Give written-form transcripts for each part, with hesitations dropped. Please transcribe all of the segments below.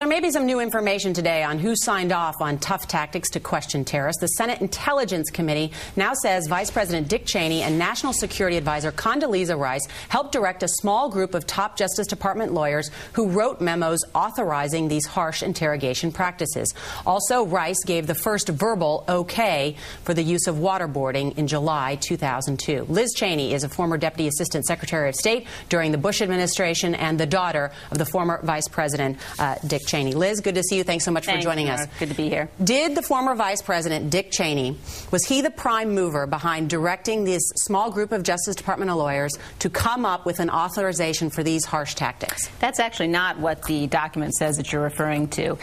there may be some new information today on who signed off on tough tactics to question terrorists. The Senate Intelligence Committee now says Vice President Dick Cheney and National Security Advisor Condoleezza Rice helped direct a small group of top Justice Department lawyers who wrote memos authorizing these harsh interrogation practices. Also, Rice gave the first verbal okay for the use of waterboarding in July 2002. Liz Cheney is a former Deputy Assistant Secretary of State during the Bush administration and the daughter of the former Vice President Dick Cheney. Liz, good to see you. Thanks so much for joining us. Good to be here. Did the former Vice President Dick Cheney, was he the prime mover behind directing this small group of Justice Department lawyers to come up with an authorization for these harsh tactics? That's actually not what the document says that you're referring to.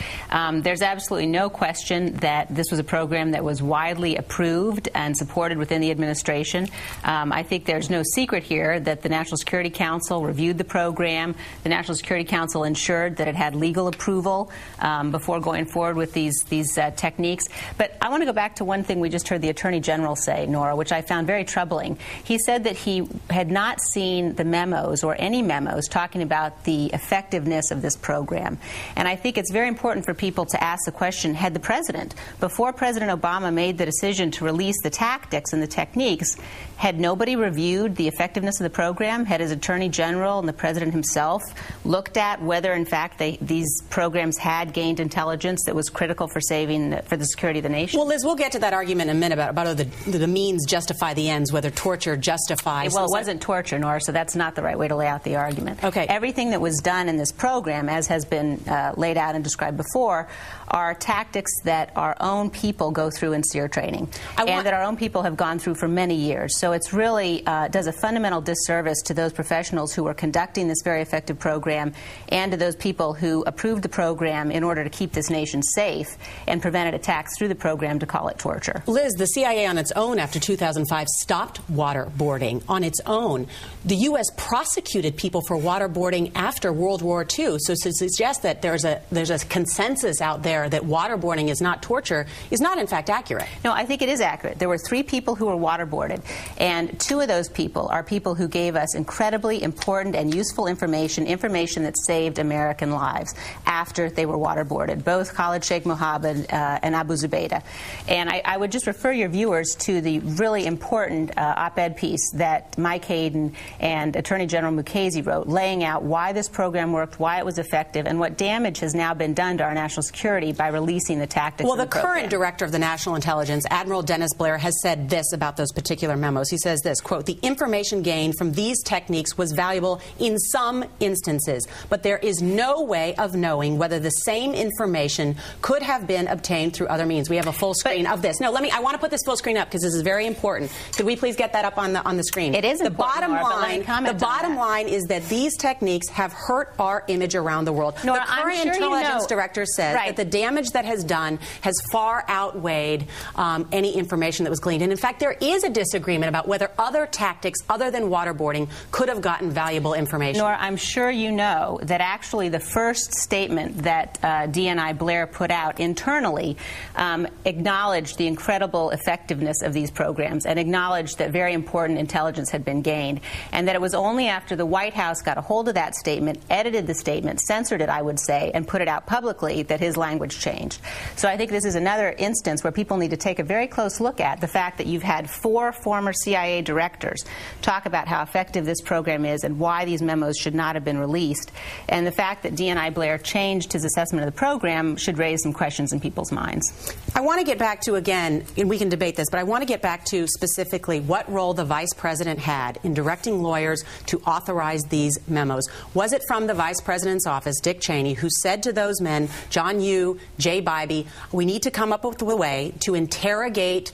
There's absolutely no question that this was a program that was widely approved and supported within the administration. I think there's no secret here that the National Security Council reviewed the program. The National Security Council ensured that it had legal approval before going forward with these techniques. But I want to go back to one thing we just heard the Attorney General say, Nora, which I found very troubling. He said that he had not seen the memos or any memos talking about the effectiveness of this program. And I think it's very important for people to ask the question, had the President, before President Obama made the decision to release the tactics and the techniques, had nobody reviewed the effectiveness of the program? Had his Attorney General and the President himself looked at whether, in fact, these programs had gained intelligence that was critical for the security of the nation? Well, Liz, we'll get to that argument in a minute about the means justify the ends, whether torture justifies. Well, it wasn't torture, Nora, so that's not the right way to lay out the argument. Okay. Everything that was done in this program, as has been laid out and described before, are tactics that our own people go through in SEER training and that our own people have gone through for many years. So it's really does a fundamental disservice to those professionals who are conducting this very effective program and to those people who approved the program in order to keep this nation safe and prevented attacks through the program to call it torture. Liz, the CIA on its own after 2005 stopped waterboarding on its own. The U.S. prosecuted people for waterboarding after World War II. So to suggest that there's a consensus out there that waterboarding is not torture is not, in fact, accurate. No, I think it is accurate. There were 3 people who were waterboarded, and 2 of those people are people who gave us incredibly important and useful information that saved American lives after they were waterboarded, both Khalid Sheikh Mohammed and Abu Zubaydah. And I would just refer your viewers to the really important op-ed piece that Mike Hayden and Attorney General Mukasey wrote, laying out why this program worked, why it was effective, and what damage has now been done to our national security by releasing the tactics. Well, the current director of the National Intelligence, Admiral Dennis Blair, has said this about those particular memos. He says this, quote, "The information gained from these techniques was valuable in some instances, but there is no way of knowing whether the same information could have been obtained through other means." We have a full screen of this. No, I want to put this full screen up because this is very important. Could we please get that up on the screen? It is important, the bottom line is that these techniques have hurt our image around the world. Nora, the current intelligence director says that the damage that has done has far outweighed any information that was gleaned. And in fact, there is a disagreement about whether other tactics other than waterboarding could have gotten valuable information. Nora, I'm sure you know that actually the first statement that DNI Blair put out internally acknowledged the incredible effectiveness of these programs and acknowledged that very important intelligence had been gained, and that it was only after the White House got a hold of that statement, edited the statement, censored it, I would say, and put it out publicly that his language changed. So I think this is another instance where people need to take a very close look at the fact that you've had 4 former CIA directors talk about how effective this program is and why these memos should not have been released. And the fact that DNI Blair changed his assessment of the program should raise some questions in people's minds. I want to get back to, again, and we can debate this, but I want to get back to specifically what role the Vice President had in directing lawyers to authorize these memos. Was it from the Vice President's office, Dick Cheney, who said to those men, John Yoo, Jay Bybee, we need to come up with a way to interrogate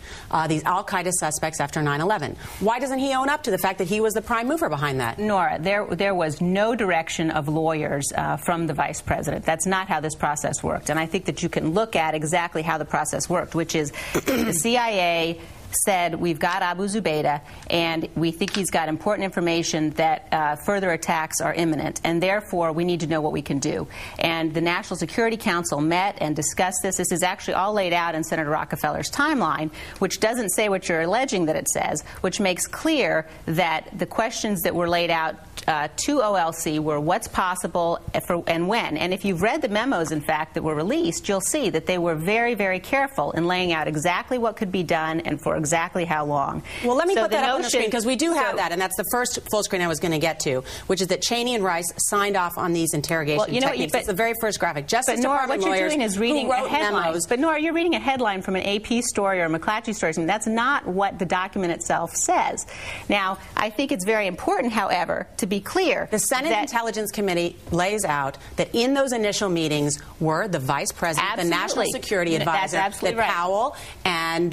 these al-Qaeda suspects after 9/11? Why doesn't he own up to the fact that he was the prime mover behind that? Nora, there was no direction of lawyers from the Vice President. That's not how this process worked. And I think that you can look at exactly how the process worked, which is the CIA said, we've got Abu Zubaydah, and we think he's got important information that further attacks are imminent, and therefore we need to know what we can do. And the National Security Council met and discussed this. This is actually all laid out in Senator Rockefeller's timeline, which doesn't say what you're alleging that it says, which makes clear that the questions that were laid out to OLC were what's possible and when. And if you've read the memos, in fact, that were released, you'll see that they were very, very careful in laying out exactly what could be done and for exactly how long. Well, let me put that up on the screen, because we do have that, and that's the first full screen I was going to get to, which is that Cheney and Rice signed off on these interrogation techniques. It's the very first graphic. Justice Department Nora, what you're lawyers doing is reading who wrote a headline. memos. But Nora, you're reading a headline from an AP story or a McClatchy story. I mean, that's not what the document itself says. Now, I think it's very important, however, to be clear. The Senate Intelligence Committee lays out that in those initial meetings were the Vice President, the National Security Advisor, that right. Powell and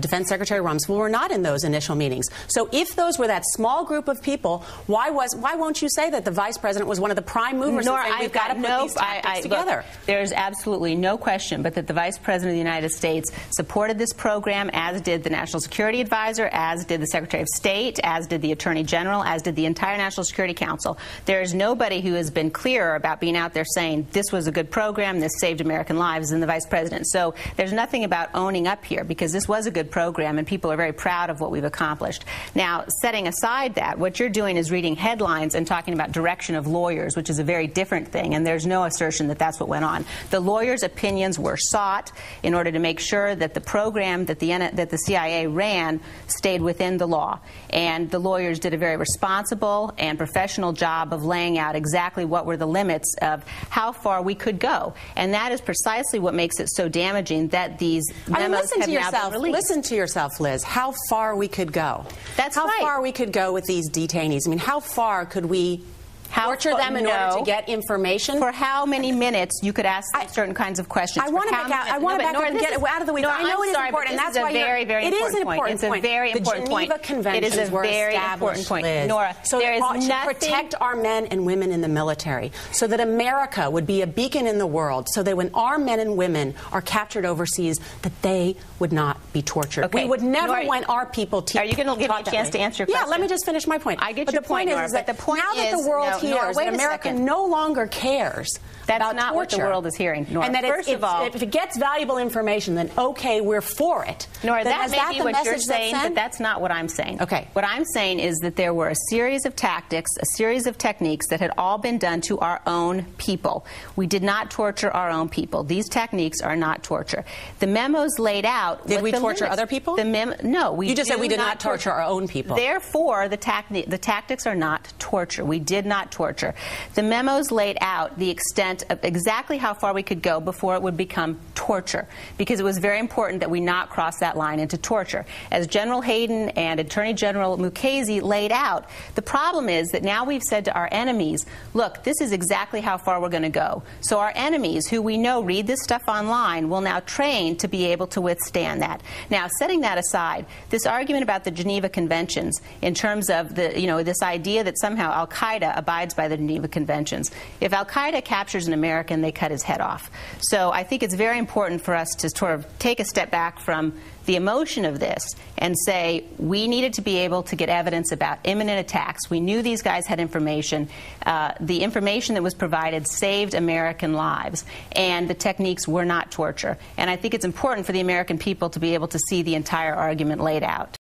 Defense Secretary Rumsfeld were not in those initial meetings. So if those were that small group of people, why won't you say that the Vice President was one of the prime movers and say we've got to put these tactics together? Look, there's absolutely no question but that the Vice President of the United States supported this program, as did the National Security Advisor, as did the Secretary of State, as did the Attorney General, as did the entire National Security Council. There is nobody who has been clearer about being out there saying this was a good program, this saved American lives, than the Vice President. So there's nothing about owning up here, because this was a good program and people are very proud of what we've accomplished. Now, setting aside that, what you're doing is reading headlines and talking about direction of lawyers, which is a very different thing, and there's no assertion that that's what went on. The lawyers' opinions were sought in order to make sure that the program that the CIA ran stayed within the law, and the lawyers did a very responsible and professional job of laying out exactly what were the limits of how far we could go, and that is precisely what makes it so damaging that these memos have now been released. Listen to yourself, Liz. How far we could go. That's right. How far we could go with these detainees. I mean, how far could we torture them in order to get information? For how many minutes you could ask certain kinds of questions? I want to back out. I want to back up and get it out of the way. I know it is important, and that's why it is an important point. It's a very important point. The Geneva Conventions were established, Liz, Nora, so there is to protect our men and women in the military, so that America would be a beacon in the world, so that when our men and women are captured overseas, that they would not be tortured. Okay. We would never want our people to. Are you going to give me a chance to answer your question? Yeah, let me just finish my point. I get your point, Nora, but the point is now that the world hears that America no longer cares That's about not torture, what the world is hearing, Nora. And that First of all, if it gets valuable information, then okay, we're for it. Nora, that may be what you're message saying, but that's not what I'm saying. Okay. What I'm saying is that there were a series of tactics, a series of techniques that had all been done to our own people. We did not torture our own people. These techniques are not torture. The memos laid out. Did we torture other people? No, we. You just said we did not torture our own people. Therefore, the tactics are not torture. We did not torture. The memos laid out the extent of exactly how far we could go before it would become torture, because it was very important that we not cross that line into torture. As General Hayden and Attorney General Mukasey laid out, the problem is that now we've said to our enemies, look, this is exactly how far we're going to go. So our enemies, who we know read this stuff online, will now train to be able to withstand that. Now, setting that aside, this argument about the Geneva Conventions in terms of this idea that somehow Al-Qaeda abides by the Geneva Conventions. If Al-Qaeda captures an American, they cut his head off. So I think it's very important for us to sort of take a step back from the emotion of this and say we needed to be able to get evidence about imminent attacks. We knew these guys had information. The information that was provided saved American lives, and the techniques were not torture. And I think it's important for the American people to be able to see the entire argument laid out.